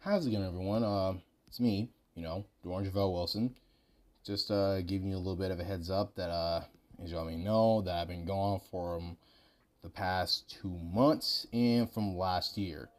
How's it going, everyone? It's me, Dorian Javale Wilson. Just giving you a little bit of a heads up that, as y'all may know, that I've been gone for the past 2 months and from last year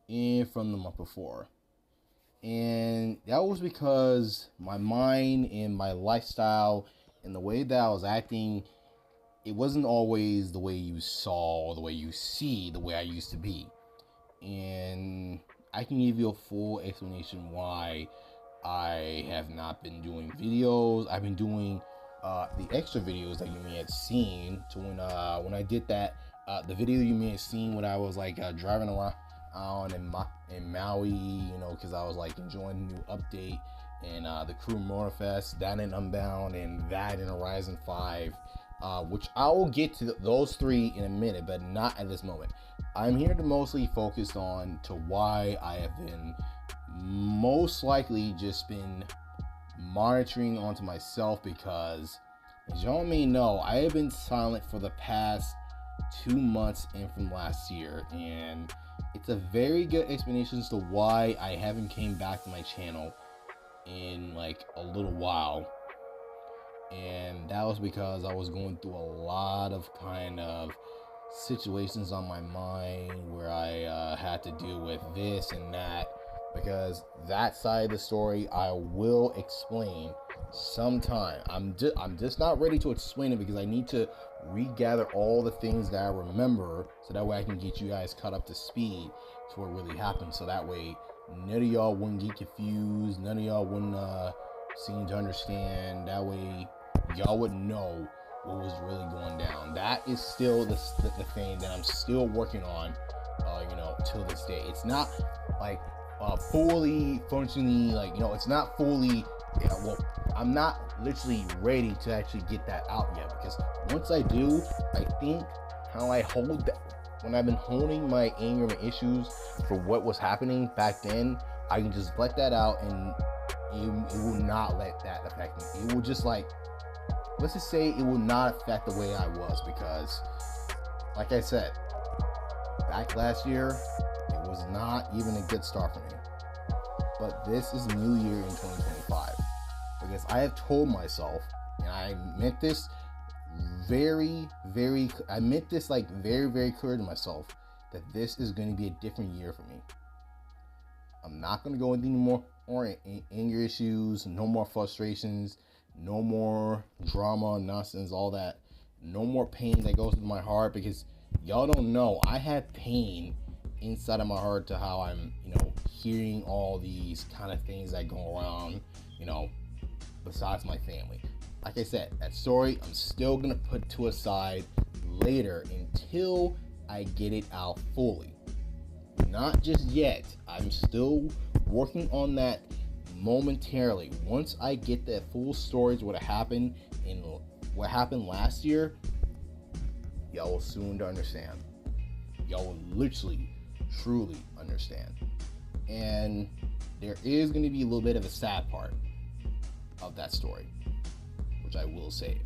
and from the month before. And that was because my mind and my lifestyle and the way that I was acting, it wasn't always the way you saw, the way you see, the way I used to be. And I can give you a full explanation why I have not been doing videos. I've been doing the extra videos that you may have seen. To when I did that, the video you may have seen when I was like driving around in Maui, because I was like enjoying the new update and the Crew Motorfest, that in Unbound, and that in Horizon 5. Which I will get to those three in a minute, but not at this moment. I'm here to mostly focus on to why I have been most likely just been monitoring onto myself, because as y'all may know, I have been silent for the past 2 months and from last year, and it's a very good explanation as to why I haven't came back to my channel in like a little while. And that was because I was going through a lot of kind of situations on my mind where I had to deal with this and that, because that side of the story I will explain sometime. I'm just not ready to explain it because I need to regather all the things that I remember, so that way I can get you guys caught up to speed to what really happened, so that way none of y'all wouldn't get confused, none of y'all wouldn't seem to understand. That way y'all would know what was really going down. That is still the thing that I'm still working on, till this day. It's not like fully functioning, it's not fully, I'm not literally ready to actually get that out yet, because once I do, I think how I hold that, when I've been holding my anger and issues for what was happening back then, I can just let that out, and it will not let that affect me. It will just let's just say it will not affect the way I was, because like I said, back last year, it was not even a good start for me. But this is a new year in 2025, because I have told myself, and I meant this very, very, very, very clear to myself, that this is going to be a different year for me. I'm not going to go into any more anger issues, no more frustrations, no more drama, nonsense, all that. No more pain that goes through my heart, because y'all don't know, I had pain inside of my heart to how I'm, hearing all these kind of things that go around, besides my family. Like I said, that story I'm still gonna put to a side later until I get it out fully. Not just yet. I'm still working on that momentarily. Once I get that full stories what happened in what happened last year, y'all will soon understand. Y'all will literally, truly understand. And there is going to be a little bit of a sad part of that story, which I will save.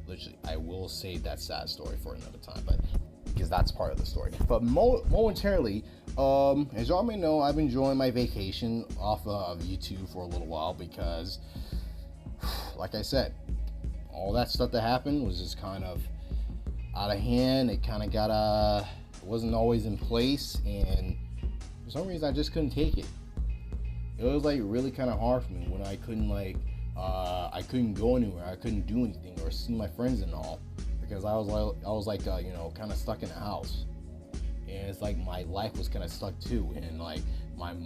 Literally, I will save that sad story for another time, but because that's part of the story. But momentarily, as y'all may know, I've been enjoying my vacation off of YouTube for a little while, because, like I said, all that stuff that happened was just kind of out of hand. It kind of it wasn't always in place, and for some reason I just couldn't take it. It was really kind of hard for me when I couldn't I couldn't go anywhere, I couldn't do anything or see my friends and all, because I was kind of stuck in the house, and it's like my life was kind of stuck too, and my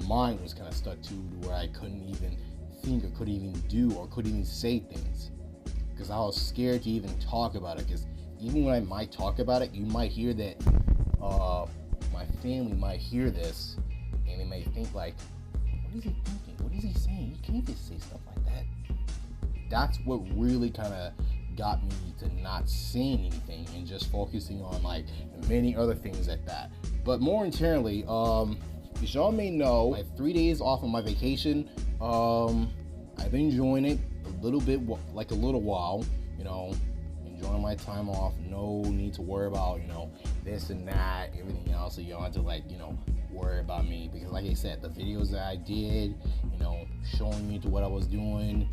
mind was kind of stuck too, to where I couldn't even think or couldn't even do or couldn't even say things, because I was scared to even talk about it. Because even when I might talk about it, you might hear that my family might hear this, and they may think what is he thinking? What is he saying? You can't just say stuff like that. That's what really kind of got me to not saying anything and just focusing on many other things at that. But more internally, as y'all may know, I have 3 days off of my vacation. I've been enjoying it a little bit, a little while, enjoying my time off. No need to worry about, this and that, everything else. So you don't have to worry about me, because like I said, the videos that I did, showing you to what I was doing,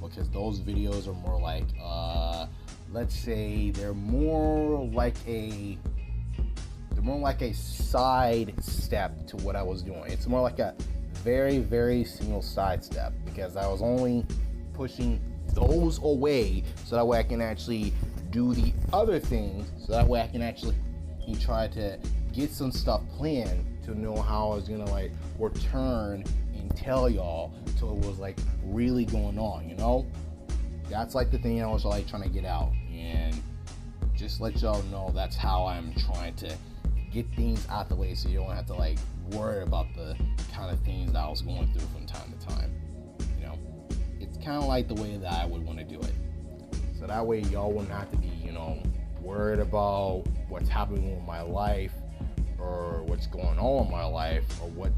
because those videos are more like, let's say they're more like a side step to what I was doing. It's more like a very, very single side step, because I was only pushing those away so that way I can actually do the other things, so that way I can actually try to get some stuff planned to know how I was gonna like return and tell y'all, so it was like really going on. That's like the thing I was like trying to get out, and just let y'all know that's how I'm trying to get things out the way, so you don't have to like worry about the kind of things that I was going through from time to time. It's kind of like the way that I would want to do it, so that way y'all wouldn't have to be worried about what's happening with my life, or what's going on in my life, or what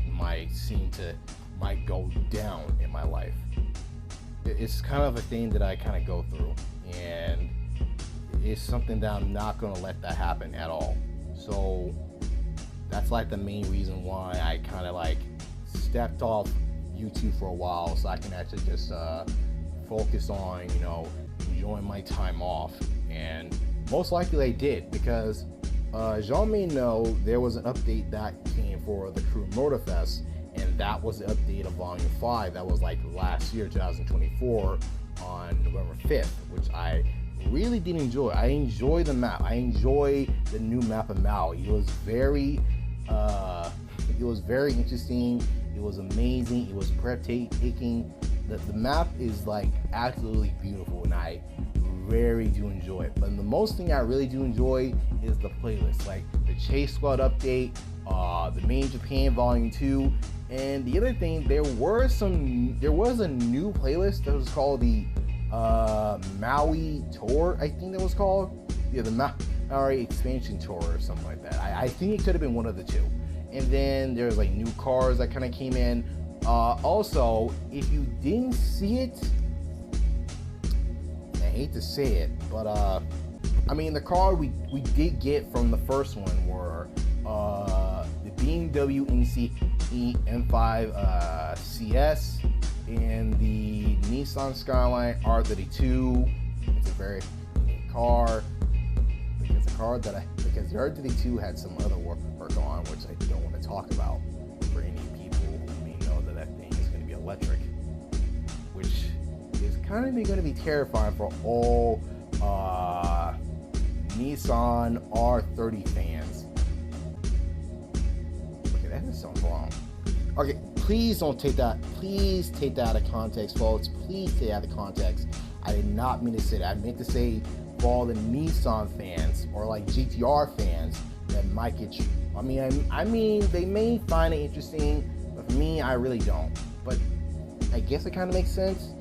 might go down in my life. It's kind of a thing that I kind of go through, and it's something that I'm not going to let that happen at all. So that's like the main reason why I kind of like stepped off YouTube for a while, so I can actually just focus on enjoying my time off. And most likely I did, because as y'all may know, there was an update that came for the Crew Motorfest, and that was the update of Volume 5 that was like last year, 2024, on November 5th, which I really did enjoy. I enjoy the map. I enjoy the new map of Maui. It was very interesting. It was amazing. It was breathtaking. The map is like absolutely beautiful, and I very do enjoy it. But the most thing I really do enjoy is the playlist, like the Chase Squad update, the Made in Japan Volume 2, and the other thing, there was a new playlist that was called the Maui Tour, I think that was called. Yeah, the Maui Expansion Tour or something like that. I think it could have been one of the two. And then there's like new cars that kind of came in. Also, if you didn't see it, I hate to say it, but the car we did get from the first one were the BMW NCE M5 CS and the Nissan Skyline R32. It's a very unique car. It's a car because the R32 had some other work on, which I don't want to talk about for any people who may know that thing is going to be electric, which is kind of going to be terrifying for all Nissan R30 fans. Okay, that just sounds wrong. Okay, please don't take that. Please take that out of context, folks. Please take it out of context. I did not mean to say that. I meant to say for all the Nissan fans or like GTR fans that might get you. I mean, they may find it interesting, but for me, I really don't. But I guess it kind of makes sense,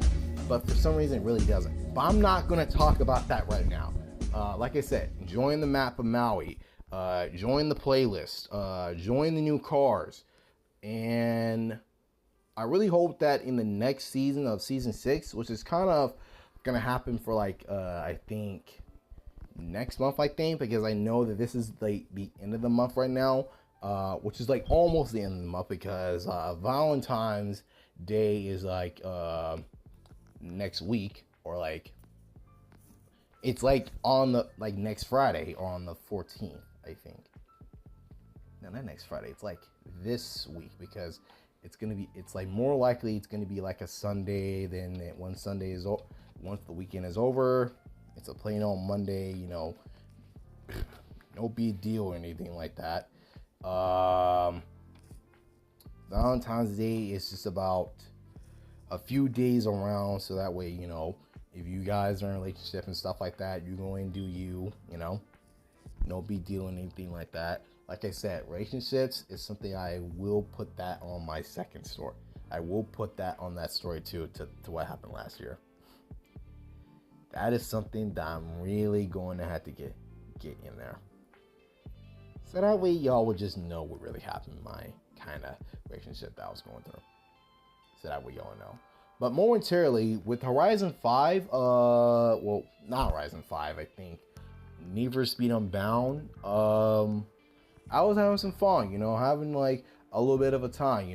but for some reason, it really doesn't. But I'm not going to talk about that right now. Like I said, join the map of Maui, join the playlist, join the new cars, and I really hope that in the next season of Season 6, which is kind of going to happen for like, I think, next month, because I know that this is like the end of the month right now, which is like almost the end of the month, because Valentine's Day is like next week, or like it's like on the like next Friday, or on the 14th, I think. No, not next Friday. It's like this week, because it's like more likely it's gonna be like a Sunday. Then once the weekend is over, it's a plain old Monday, no big deal or anything like that. Valentine's Day is just about a few days around, so that way, if you guys are in a relationship and stuff like that, you go and do no big deal or anything like that. Like I said, relationships is something I will put that on my second story. I will put that on that story too, to what happened last year. That is something that I'm really going to have to get in there. So that way y'all would just know what really happened in my kind of relationship that I was going through. So that way y'all know. But momentarily, with Horizon 5, well, not Horizon 5, I think, Need for Speed Unbound, I was having some fun, having like a little bit of a time,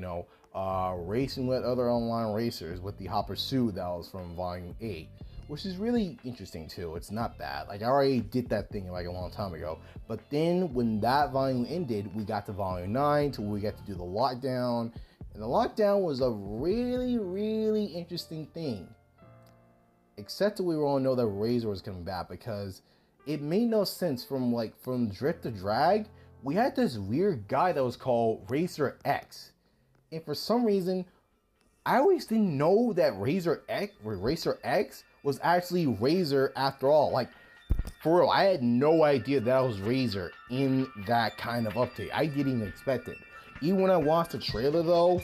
racing with other online racers with the Hot Pursuit that was from Volume 8, which is really interesting too. It's not bad. Like, I already did that thing like a long time ago. But then when that volume ended, we got to Volume 9 to where we got to do the lockdown. And the lockdown was a really, really interesting thing. Except that we all know that Razor was coming back, because it made no sense. From Drift to Drag, we had this weird guy that was called Racer X. And for some reason, I always didn't know that Racer X was actually Razor after all. Like, for real, I had no idea that was Razor in that kind of update. I didn't even expect it. Even when I watched the trailer though,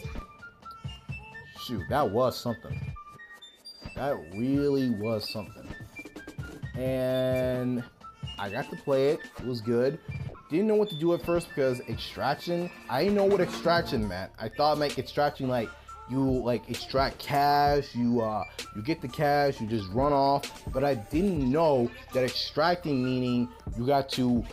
shoot, that was something. That really was something. And I got to play it. It was good. Didn't know what to do at first because extraction, I didn't know what extraction meant. I thought it meant extraction like you extract cash, you get the cash, you just run off. But I didn't know that extracting meaning you got to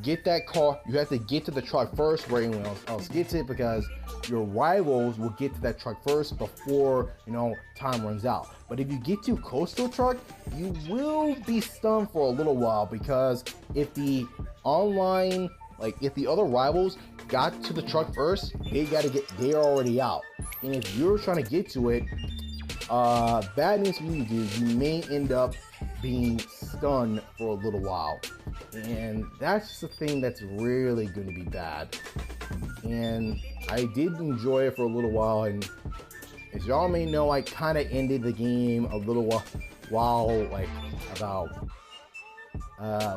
get that car, you have to get to the truck first where anyone else gets it, because your rivals will get to that truck first before, time runs out. But if you get too close to a truck, you will be stunned for a little while, because if the other rivals got to the truck first, they're already out. And if you're trying to get to it, bad news for you, dude, you may end up being stunned for a little while. And that's just a thing that's really going to be bad. And I did enjoy it for a little while, and as y'all may know, I kind of ended the game a little while, like about,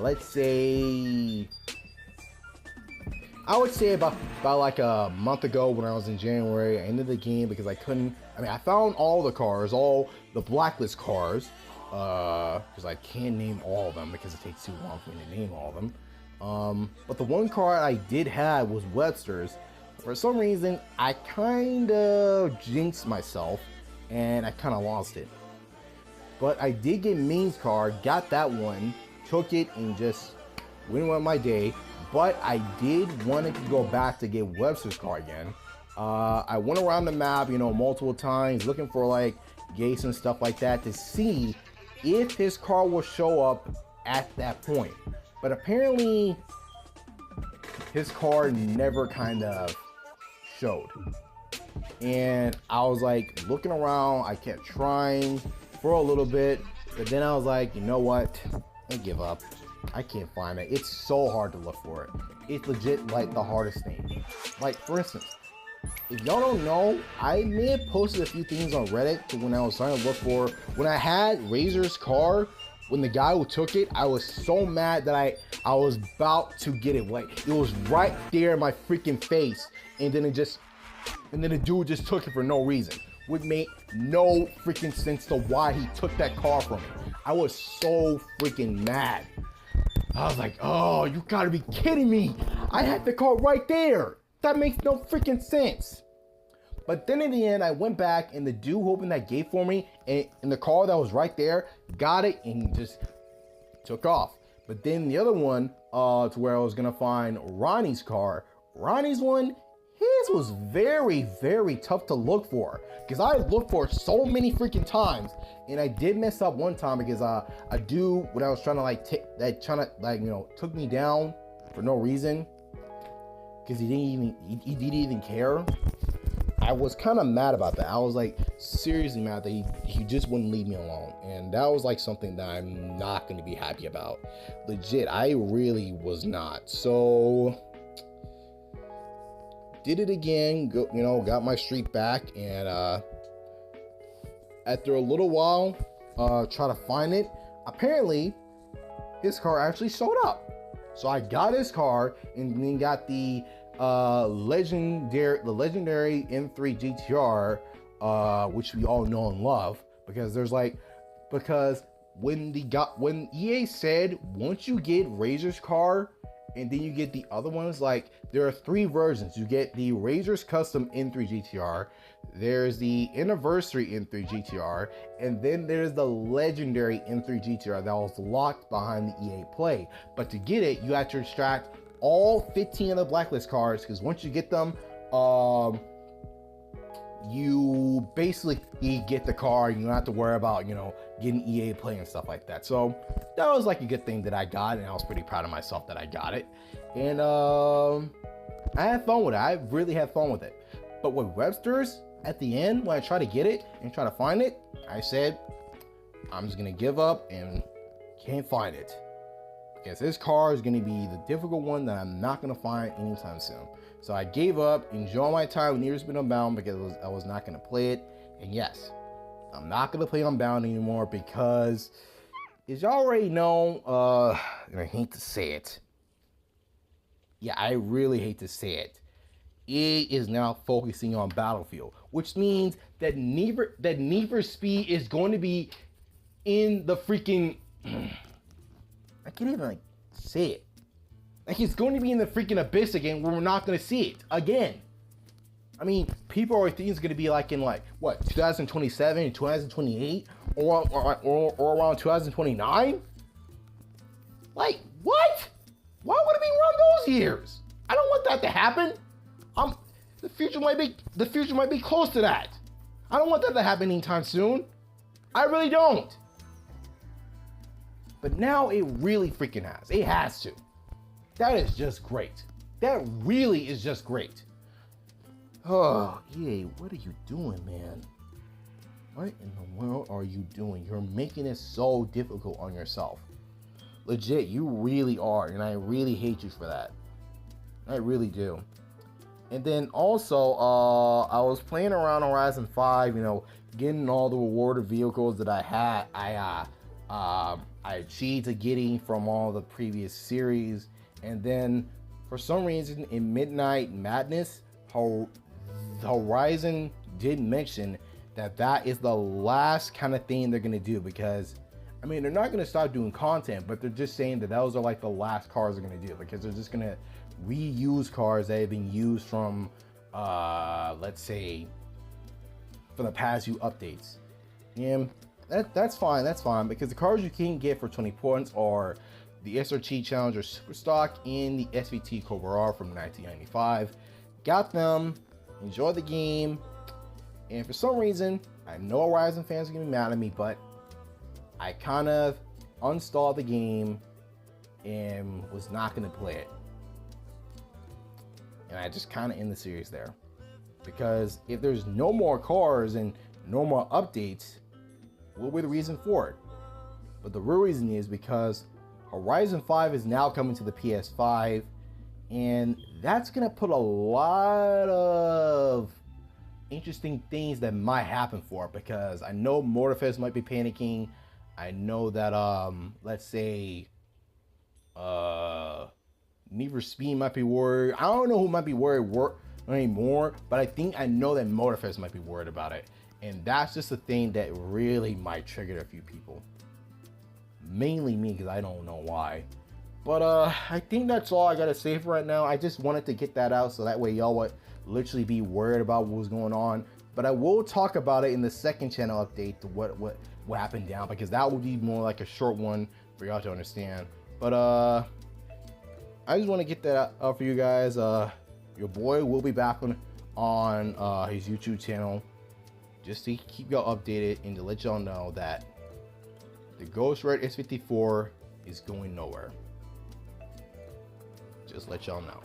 let's say, I would say about like a month ago when I was in January. I ended the game because I found all the cars, all the blacklist cars, because I can't name all of them because it takes too long for me to name all of them. But the one car I did have was Webster's. For some reason, I kind of jinxed myself and I kind of lost it. But I did get Main's car, got that one, took it, and just went on my day. But I did want to go back to get Webster's car again. I went around the map, multiple times looking for like gates and stuff like that to see if his car will show up at that point. But apparently his car never kind of showed. And I was like looking around, I kept trying for a little bit, but then I was like, you know what? I give up. I can't find it. It's so hard to look for it. It's legit like the hardest thing. Like, for instance, if y'all don't know, I may have posted a few things on Reddit when I was trying to look for, when I had Razor's car, when the guy who took it, I was so mad that I was about to get it. Like, it was right there in my freaking face, and then the dude just took it for no reason. Would make no freaking sense to why he took that car from me. I was so freaking mad. I was like, oh, you gotta be kidding me. I had the car right there. That makes no freaking sense. But then in the end, I went back, and the dude who opened that gate for me, and the car that was right there, got it and just took off. But then the other one, to where I was gonna find Ronnie's car, Ronnie's one, his was very, very tough to look for, because I looked for it so many freaking times, and I did mess up one time because a dude, when I was trying to took me down for no reason, because he didn't even care. I was kind of mad about that. I was like seriously mad that he just wouldn't leave me alone, and that was like something that I'm not going to be happy about. Legit, I really was not. So did it again, got my streak back, and after a little while, try to find it. Apparently, his car actually showed up. So I got his car, and then got the legendary M3 GTR, which we all know and love, because when EA said once you get Razor's car, and then you get the other ones, like there are 3 versions. You get the Razor's Custom M3 GTR, there's the Anniversary M3 GTR, and then there's the Legendary M3 GTR that was locked behind the EA Play. But to get it, you have to extract all 15 of the blacklist cars, because once you get them, you basically get the car. You don't have to worry about, getting EA Play and stuff like that. So that was like a good thing that I got, and I was pretty proud of myself that I got it. And I had fun with it. I really had fun with it. But with Webster's, at the end, when I try to get it and try to find it, I said, I'm just gonna give up and can't find it. Because this car is gonna be the difficult one that I'm not gonna find anytime soon. So I gave up, enjoyed my time with Need for Speed Unbound because I was not gonna play it. And yes, I'm not gonna play Unbound anymore because, as y'all already know, and I hate to say it. Yeah, I really hate to say it. EA is now focusing on Battlefield, which means that Need for Speed is going to be in the freaking, I can't even say it. Like, it's going to be in the freaking abyss again, where we're not going to see it again. I mean, people are thinking it's going to be like in 2027, 2028, or around 2029. Like, what? Why would it be around those years? I don't want that to happen. The future might be close to that. I don't want that to happen anytime soon. I really don't. But now it really freaking has. It has to. That is just great. That really is just great. Oh, EA, what are you doing, man? What in the world are you doing? You're making it so difficult on yourself. Legit, you really are, and I really hate you for that. I really do. And then also, I was playing around Horizon 5, getting all the rewarded vehicles that I had. I achieved getting from all the previous series. And then, for some reason, in Midnight Madness, Horizon did mention that is the last kind of thing they're going to do, because, I mean, they're not going to stop doing content, but they're just saying that those are like the last cars they're going to do, because they're just going to reuse cars that have been used from, let's say, from the past few updates. And that's fine, because the cars you can get for 20 points are the SRT Challenger Superstock and the SVT Cobra R from 1995. Got them, enjoyed the game, and for some reason, I know Horizon fans are gonna be mad at me, but I kind of uninstalled the game and was not gonna play it. And I just kind of end the series there. Because if there's no more cars and no more updates, what would be the reason for it? But the real reason is because Horizon 5 is now coming to the PS5, and that's gonna put a lot of interesting things that might happen for it, because I know Motorfest might be panicking. I know that let's say Need for Speed might be worried. I don't know who might be worried anymore, but I know that Motorfest might be worried about it. And that's just a thing that really might trigger a few people. Mainly me, because I don't know why. But I think that's all I gotta say for right now. I just wanted to get that out so that way y'all would literally be worried about what was going on. But I will talk about it in the second channel update to what happened down, because that will be more like a short one for y'all to understand. But I just want to get that out for you guys. Your boy will be back on his YouTube channel just to keep y'all updated and to let y'all know that the Ghost Red S54 is going nowhere. Just let y'all know.